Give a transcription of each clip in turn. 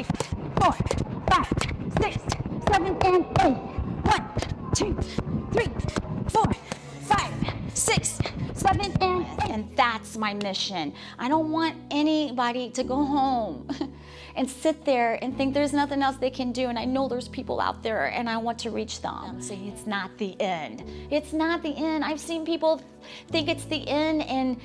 3, 4, 5, 6, 7, and 8. 1, 2, 3, 4, 5, 6, 7, and 8. And that's my mission. I don't want anybody to go home and sit there and think there's nothing else they can do. And I know there's people out there and I want to reach them. I'm saying it's not the end. It's not the end. I've seen people think it's the end, and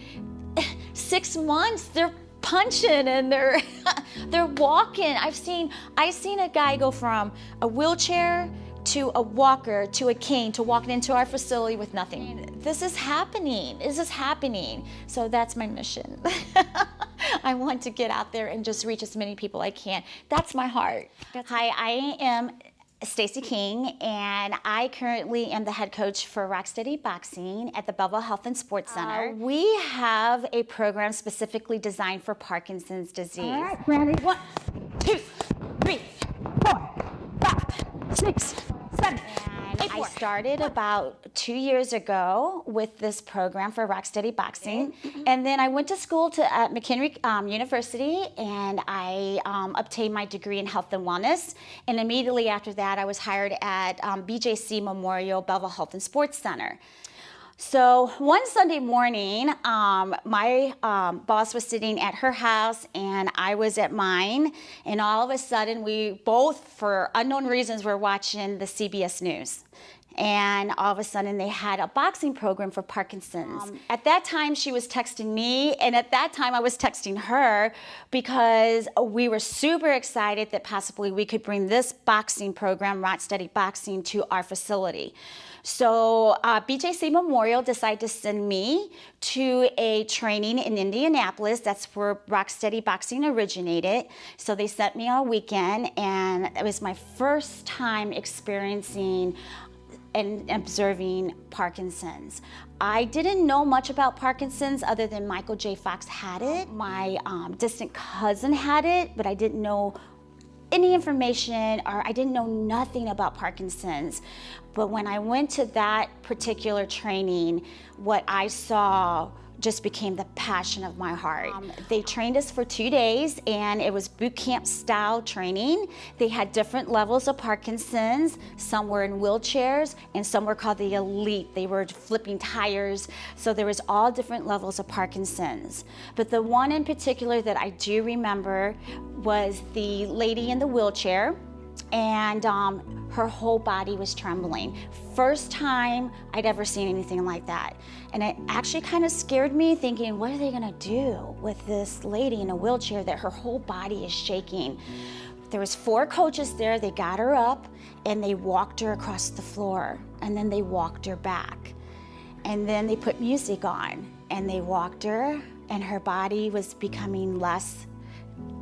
6 months they're punching and they're walking. I've seen a guy go from a wheelchair to a walker to a cane to walking into our facility with nothing. This is happening. This is happening. So that's my mission. I want to get out there and just reach as many people I can. That's my heart. Hi, I am Stacie King, and I currently am the head coach for Rocksteady Boxing at the Belleville Health and Sports Center. We have a program specifically designed for Parkinson's disease. All right, Brandy. 1, 2, 3, 4, 5, 6, 7, 8. I started about 2 years ago with this program for Rocksteady Boxing, and then I went to school at McHenry University, and I obtained my degree in health and wellness. And immediately after that, I was hired at BJC Memorial Belleville Health and Sports Center. So one Sunday morning, my boss was sitting at her house and I was at mine, and all of a sudden we both, for unknown reasons, were watching the CBS News. And all of a sudden they had a boxing program for Parkinson's. At that time she was texting me, and at that time I was texting her, because we were super excited that possibly we could bring this boxing program, Rocksteady Boxing, to our facility. So BJC Memorial decided to send me to a training in Indianapolis. That's where Rocksteady Boxing originated. So they sent me on a weekend, and it was my first time experiencing and observing Parkinson's. I didn't know much about Parkinson's other than Michael J. Fox had it. My distant cousin had it, but I didn't know any information, or I didn't know nothing about Parkinson's. But when I went to that particular training, what I saw just became the passion of my heart. They trained us for 2 days, and it was boot camp style training. They had different levels of Parkinson's. Some were in wheelchairs, and some were called the elite. They were flipping tires. So there was all different levels of Parkinson's. But the one in particular that I do remember was the lady in the wheelchair, and her whole body was trembling. First time I'd ever seen anything like that. And it actually kind of scared me, thinking, what are they gonna do with this lady in a wheelchair that her whole body is shaking? There was 4 coaches there. They got her up and they walked her across the floor, and then they walked her back. And then they put music on and they walked her, and her body was becoming less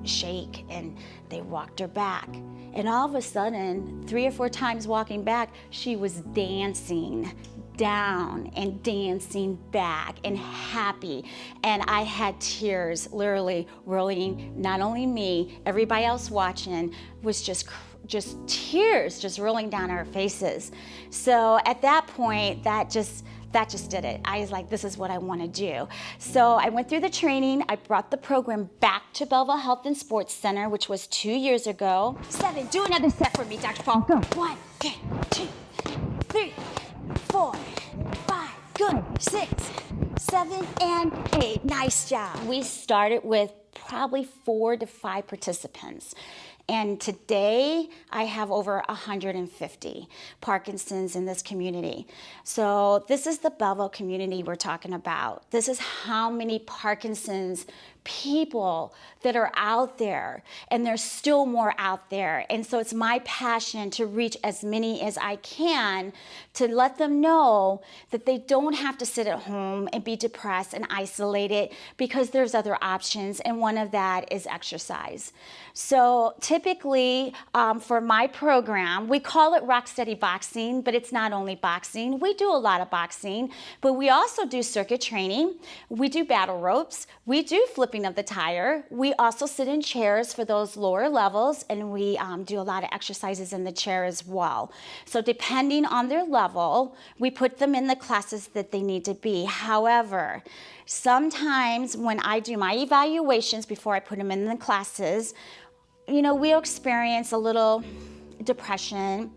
shake, and they walked her back. And all of a sudden, 3 or 4 times walking back, she was dancing down and dancing back and happy. And I had tears literally rolling, not only me, everybody else watching was just tears just rolling down our faces. So at that point, that just did it. I was like, this is what I want to do. So I went through the training. I brought the program back to Belleville Health and Sports Center, which was 2 years ago. 7, do another set for me, Dr. Paul. Go. 1, 2, 3, 4, 5, good. 6, 7, and 8. Nice job. We started with probably 4 to 5 participants. And today I have over 150 Parkinson's in this community. So this is the Belleville community we're talking about. This is how many Parkinson's people that are out there, and there's still more out there. And so it's my passion to reach as many as I can, to let them know that they don't have to sit at home and be depressed and isolated, because there's other options, and one of that is exercise. So typically for my program, we call it Rocksteady Boxing, but it's not only boxing. We do a lot of boxing, but we also do circuit training. We do battle ropes. We do flipping of the tire. We also sit in chairs for those lower levels, and we do a lot of exercises in the chair as well. So depending on their level, we put them in the classes that they need to be. However, sometimes when I do my evaluations before I put them in the classes, we'll experience a little depression.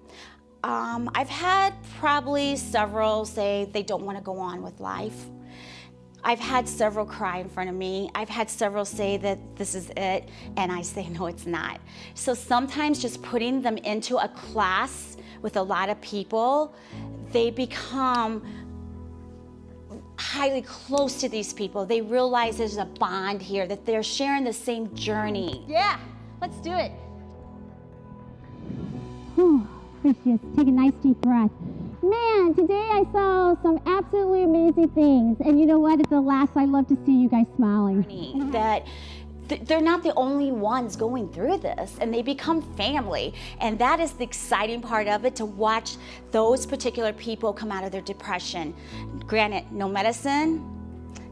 I've had probably several say they don't want to go on with life. I've had several cry in front of me. I've had several say that this is it, and I say, no, it's not. So sometimes just putting them into a class with a lot of people, they become highly close to these people. They realize there's a bond here, that they're sharing the same journey. Yeah, let's do it. Whew, Precious, take a nice deep breath. Man, today I saw some absolutely amazing things. And you know what? At the last, I love to see you guys smiling. That they're not the only ones going through this, and they become family. And that is the exciting part of it, to watch those particular people come out of their depression. Granted, no medicine,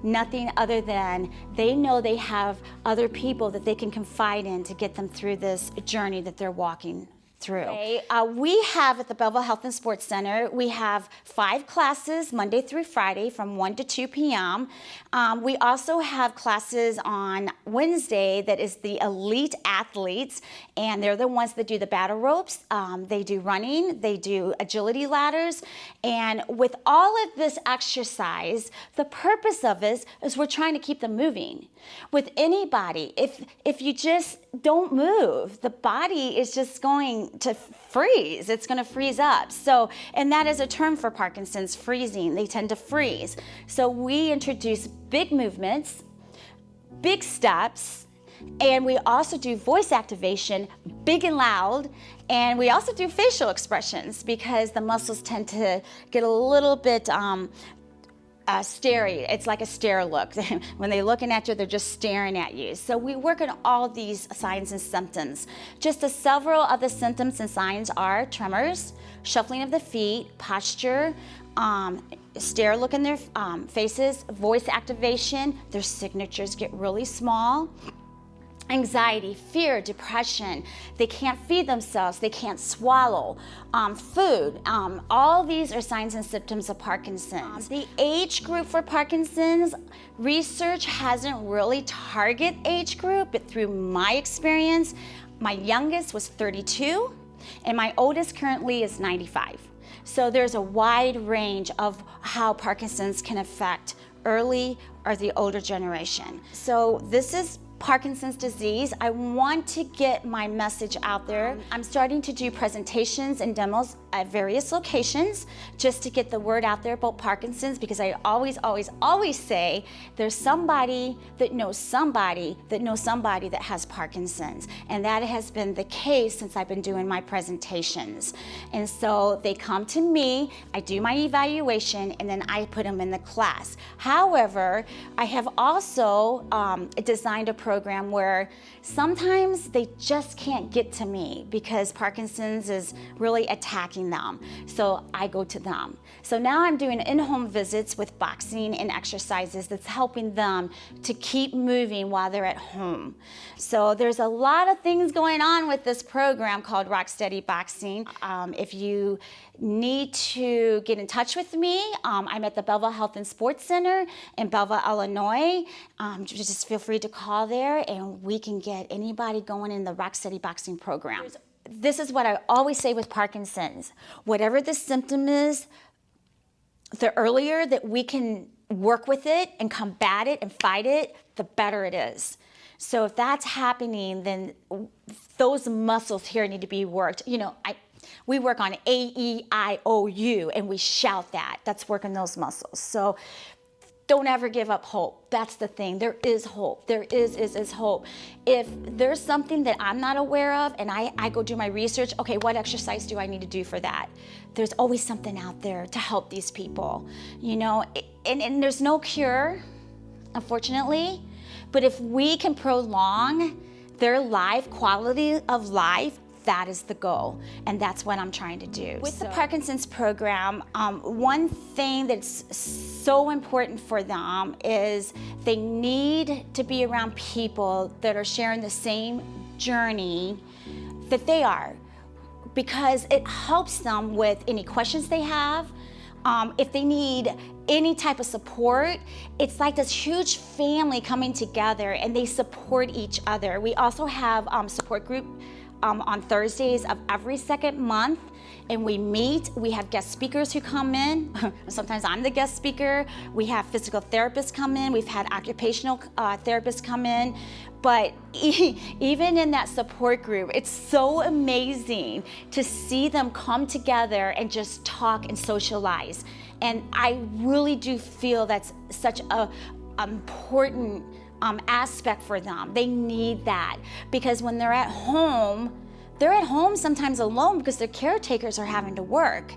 nothing other than they know they have other people that they can confide in to get them through this journey that they're walking through. Okay. We have at the Belleville Health and Sports Center, we have 5 classes Monday through Friday from 1 to 2 p.m. We also have classes on Wednesday that is the elite athletes, and they're the ones that do the battle ropes. They do running, they do agility ladders, and with all of this exercise, the purpose of it is we're trying to keep them moving. With anybody, if you just don't move, the body is just going to freeze. It's going to freeze up. So, and that is a term for Parkinson's, freezing. They tend to freeze. So we introduce big movements, big steps, and we also do voice activation, big and loud, and we also do facial expressions because the muscles tend to get a little bit starey. It's like a stare look. When they're looking at you, they're just staring at you. So we work on all these signs and symptoms. Just several of the symptoms and signs are tremors, shuffling of the feet, posture, stare look in their faces, voice activation, their signatures get really small. Anxiety, fear, depression, they can't feed themselves, they can't swallow, food, all these are signs and symptoms of Parkinson's. The age group for Parkinson's, research hasn't really targeted age group, but through my experience, my youngest was 32, and my oldest currently is 95. So there's a wide range of how Parkinson's can affect early or the older generation. So this is Parkinson's disease. I want to get my message out there. I'm starting to do presentations and demos at various locations just to get the word out there about Parkinson's, because I always say there's somebody that knows somebody that knows somebody that has Parkinson's. And that has been the case since I've been doing my presentations. And so they come to me, I do my evaluation, and then I put them in the class. However, I have also designed a program where sometimes they just can't get to me because Parkinson's is really attacking them. So I go to them. So now I'm doing in-home visits with boxing and exercises that's helping them to keep moving while they're at home. So there's a lot of things going on with this program called Rocksteady Boxing. If you need to get in touch with me, I'm at the Belleville Health and Sports Center in Belleville, Illinois. Just feel free to call there and we can get anybody going in the Rocksteady Boxing program. This is what I always say with Parkinson's. Whatever the symptom is, the earlier that we can work with it and combat it and fight it, the better it is. So if that's happening, then those muscles here need to be worked. You know, we work on A-E-I-O-U and we shout that. That's working those muscles. So don't ever give up hope. That's the thing. There is hope. There is hope. If there's something that I'm not aware of and I go do my research, okay, what exercise do I need to do for that? There's always something out there to help these people, you know, and there's no cure, unfortunately, but if we can prolong their life, quality of life, that is the goal, and that's what I'm trying to do. With the Parkinson's program, one thing that's so important for them is they need to be around people that are sharing the same journey that they are, because it helps them with any questions they have. If they need any type of support, it's like this huge family coming together and they support each other. We also have support group on Thursdays of every second month, and we meet. We have guest speakers who come in. Sometimes I'm the guest speaker. We have physical therapists come in. We've had occupational therapists come in. But even in that support group, it's so amazing to see them come together and just talk and socialize. And I really do feel that's such a important aspect for them. They need that, because when they're at home sometimes alone because their caretakers are having to work,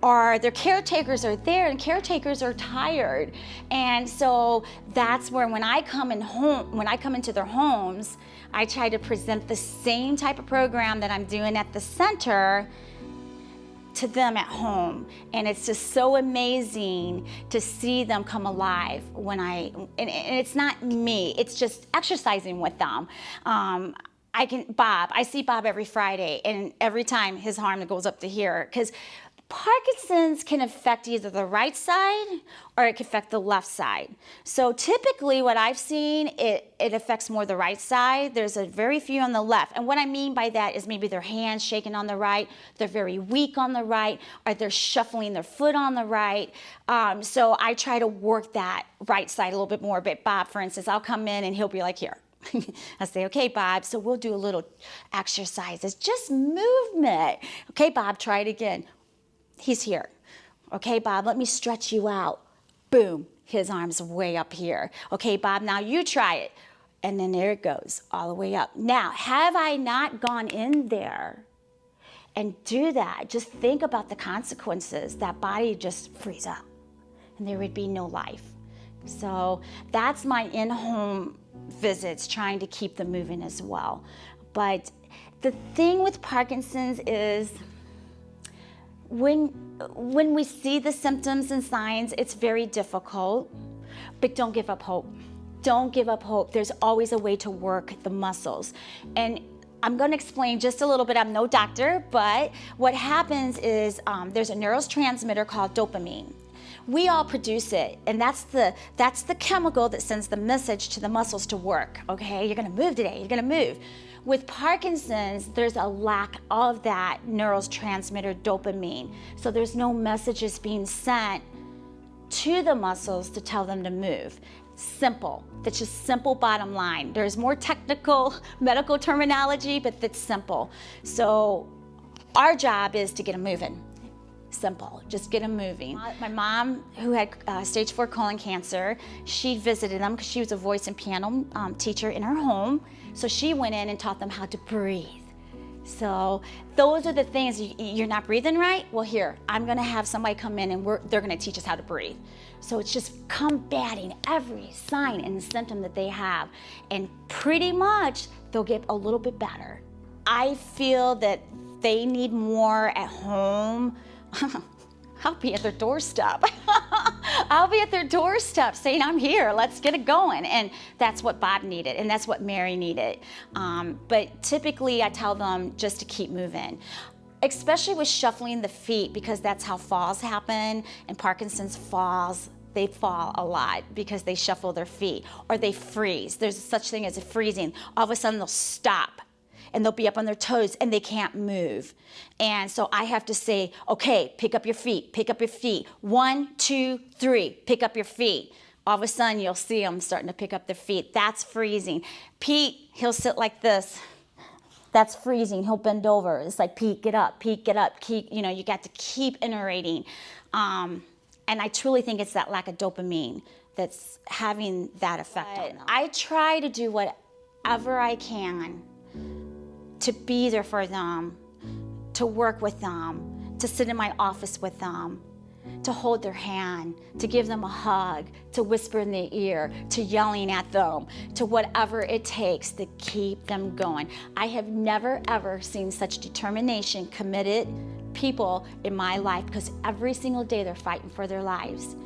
or their caretakers are there and caretakers are tired. And so that's where when I come into their homes, I try to present the same type of program that I'm doing at the center to them at home. And it's just so amazing to see them come alive and it's not me, it's just exercising with them. I see Bob every Friday, and every time his arm goes up to here, because Parkinson's can affect either the right side or it can affect the left side. So typically what I've seen, it affects more the right side. There's a very few on the left. And what I mean by that is maybe their hands shaking on the right, they're very weak on the right, or they're shuffling their foot on the right. So I try to work that right side a little bit more. But Bob, for instance, I'll come in and he'll be like, here. I say, okay, Bob, so we'll do a little exercises, just movement. Okay, Bob, try it again. He's here. Okay, Bob, let me stretch you out. Boom, his arm's way up here. Okay, Bob, now you try it. And then there it goes, all the way up. Now, have I not gone in there and do that? Just think about the consequences. That body just freeze up and there would be no life. So that's my in-home visits, trying to keep them moving as well. But the thing with Parkinson's is, when we see the symptoms and signs, it's very difficult, but don't give up hope. Don't give up hope. There's always a way to work the muscles. And I'm going to explain just a little bit. I'm no doctor, but what happens is there's a neurotransmitter called dopamine. We all produce it, and that's the chemical that sends the message to the muscles to work. Okay, you're going to move today. You're going to move. With Parkinson's, there's a lack of that neurotransmitter dopamine. So there's no messages being sent to the muscles to tell them to move. Simple. That's just simple bottom line. There's more technical medical terminology, but that's simple. So our job is to get them moving. Simple, just get them moving. My mom, who had stage 4 colon cancer, she visited them because she was a voice and piano teacher in her home. So she went in and taught them how to breathe. So those are the things. You're not breathing right? Well, here, I'm gonna have somebody come in and they're gonna teach us how to breathe. So it's just combating every sign and symptom that they have. And pretty much, they'll get a little bit better. I feel that they need more at home. I'll be at their doorstep. I'll be at their doorstep saying, I'm here, let's get it going. And that's what Bob needed, and that's what Mary needed. But typically I tell them just to keep moving, especially with shuffling the feet, because that's how falls happen. And Parkinson's falls, they fall a lot because they shuffle their feet or they freeze. There's such thing as a freezing. All of a sudden they'll stop and they'll be up on their toes and they can't move. And so I have to say, okay, pick up your feet, pick up your feet. 1, 2, 3, pick up your feet. All of a sudden you'll see them starting to pick up their feet. That's freezing. Pete, he'll sit like this. That's freezing. He'll bend over. It's like, Pete, get up, keep, you got to keep iterating. And I truly think it's that lack of dopamine that's having that effect on them. I try to do whatever I can to be there for them, to work with them, to sit in my office with them, to hold their hand, to give them a hug, to whisper in their ear, to yelling at them, to whatever it takes to keep them going. I have never, ever seen such determination, committed people in my life, because every single day they're fighting for their lives.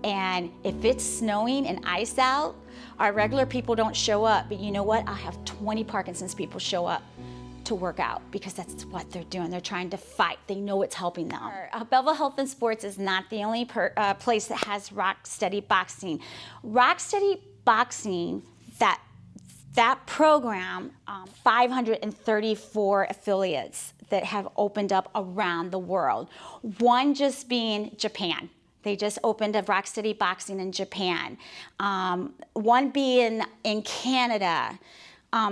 And if it's snowing and ice out, our regular people don't show up, but you know what? I have 20 Parkinson's people show up to work out because that's what they're doing. They're trying to fight. They know it's helping them. Belleville Health and Sports is not the only place that has Rock Steady Boxing. Rock Steady Boxing, that program, 534 affiliates that have opened up around the world. One just being Japan. They just opened a Rock Steady Boxing in Japan. One being in Canada,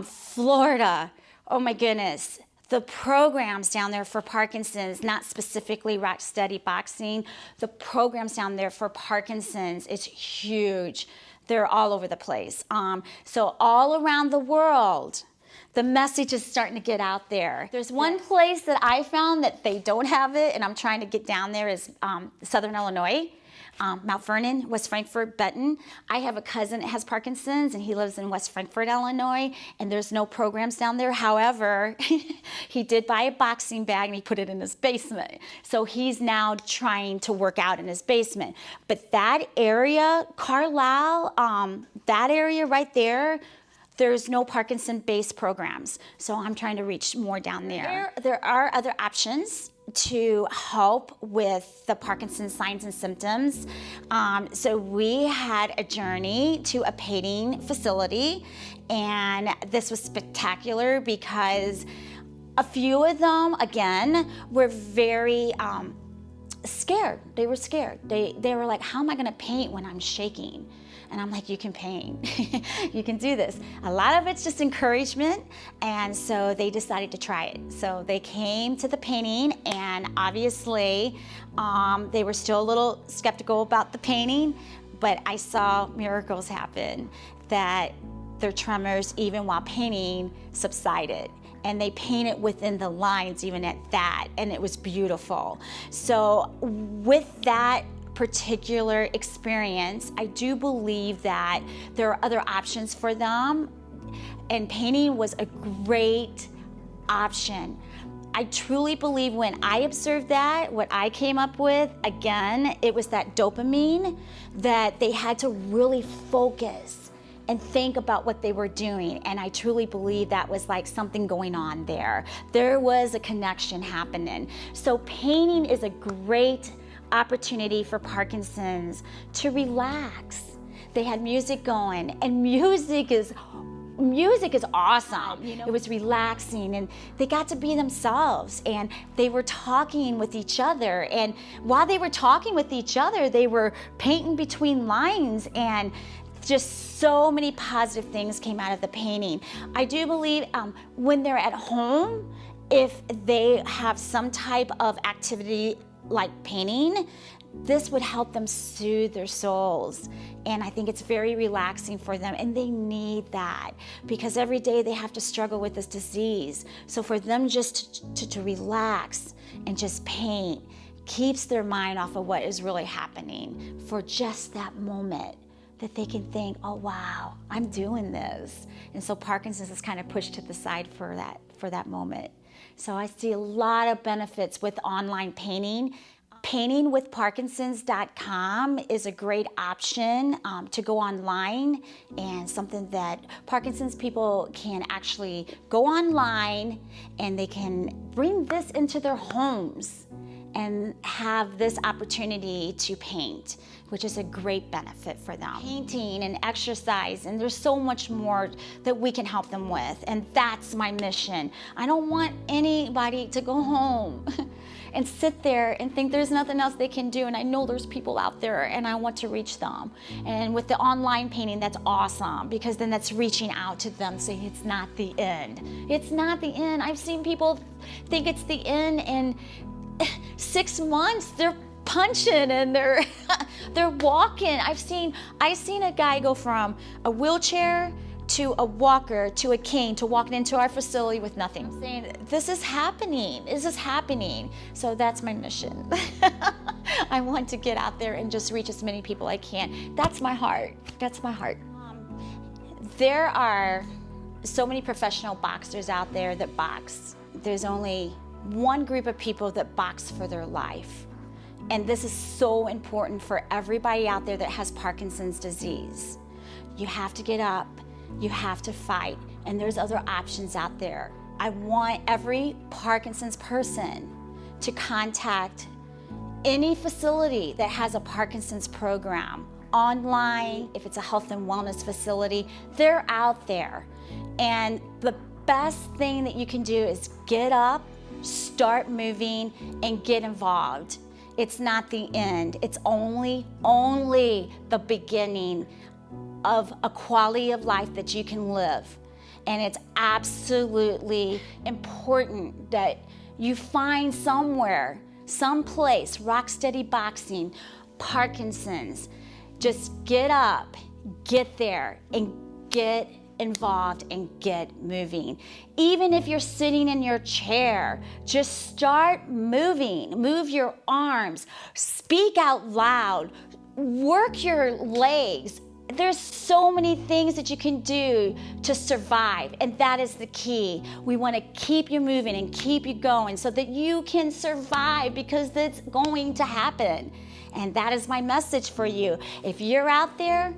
Florida. Oh my goodness. The programs down there for Parkinson's, not specifically Rock Steady Boxing, the programs down there for Parkinson's, it's huge. They're all over the place. So all around the world, the message is starting to get out there. There's one place that I found that they don't have it, and I'm trying to get down there, is Southern Illinois. Mount Vernon, West Frankfort, Benton. I have a cousin that has Parkinson's, and he lives in West Frankfort, Illinois, and there's no programs down there. However, he did buy a boxing bag, and he put it in his basement. So he's now trying to work out in his basement. But that area, Carlisle, that area right there, there's no Parkinson-based programs. So I'm trying to reach more down there. There are other options to help with the Parkinson's signs and symptoms. So we had a journey to a painting facility, and this was spectacular because a few of them, again, were very scared. They were scared. They were like, how am I gonna paint when I'm shaking? And I'm like, you can paint. You can do this. A lot of it's just encouragement, and so they decided to try it. So they came to the painting, and obviously they were still a little skeptical about the painting, but I saw miracles happen, that their tremors, even while painting, subsided. And they painted within the lines even at that, and it was beautiful. So with that particular experience, I do believe that there are other options for them, and painting was a great option. I truly believe when I observed that, what I came up with, again, it was that dopamine, that they had to really focus and think about what they were doing. And I truly believe that was like something going on there. There was a connection happening. So painting is a great opportunity for Parkinson's to relax. They had music going, and music is awesome. It was relaxing, and they got to be themselves, and they were talking with each other, and while they were talking with each other, they were painting between lines, and just so many positive things came out of the painting. I do believe when they're at home, if they have some type of activity like painting, this would help them soothe their souls. And I think it's very relaxing for them, and they need that because every day they have to struggle with this disease. So for them just to relax and just paint keeps their mind off of what is really happening for just that moment, that they can think, oh wow, I'm doing this. And so Parkinson's is kind of pushed to the side for that moment. So I see a lot of benefits with online painting. Paintingwithparkinsons.com is a great option to go online, and something that Parkinson's people can actually go online and they can bring this into their homes and have this opportunity to paint, which is a great benefit for them. Painting and exercise, and there's so much more that we can help them with, and that's my mission. I don't want anybody to go home and sit there and think there's nothing else they can do, and I know there's people out there and I want to reach them. And with the online painting, that's awesome, because then that's reaching out to them, saying it's not the end. It's not the end. I've seen people think it's the end, and 6 months they're punching and they're walking. I've seen a guy go from a wheelchair to a walker to a cane to walking into our facility with nothing. I'm saying this is happening. This is happening. So that's my mission. I want to get out there and just reach as many people I can. That's my heart. That's my heart. There are so many professional boxers out there that box. There's only one group of people that box for their life. And this is so important for everybody out there that has Parkinson's disease. You have to get up, you have to fight, and there's other options out there. I want every Parkinson's person to contact any facility that has a Parkinson's program. Online, if it's a health and wellness facility, they're out there. And the best thing that you can do is get up, start moving, and get involved. It's not the end. It's only the beginning of a quality of life that you can live. And it's absolutely important that you find somewhere, someplace, Rocksteady Boxing, Parkinson's. Just get up, get there, and get involved and get moving. Even if you're sitting in your chair, just start moving. Move your arms, speak out loud, work your legs. There's so many things that you can do to survive, and that is the key. We want to keep you moving and keep you going so that you can survive, because it's going to happen. And that is my message for you. If you're out there,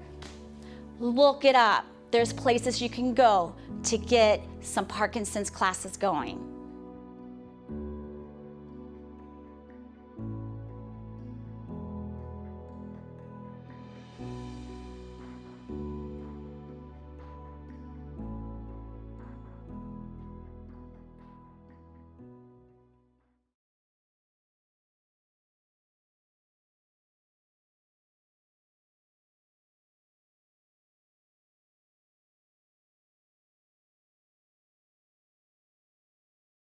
look it up. There's places you can go to get some Parkinson's classes going.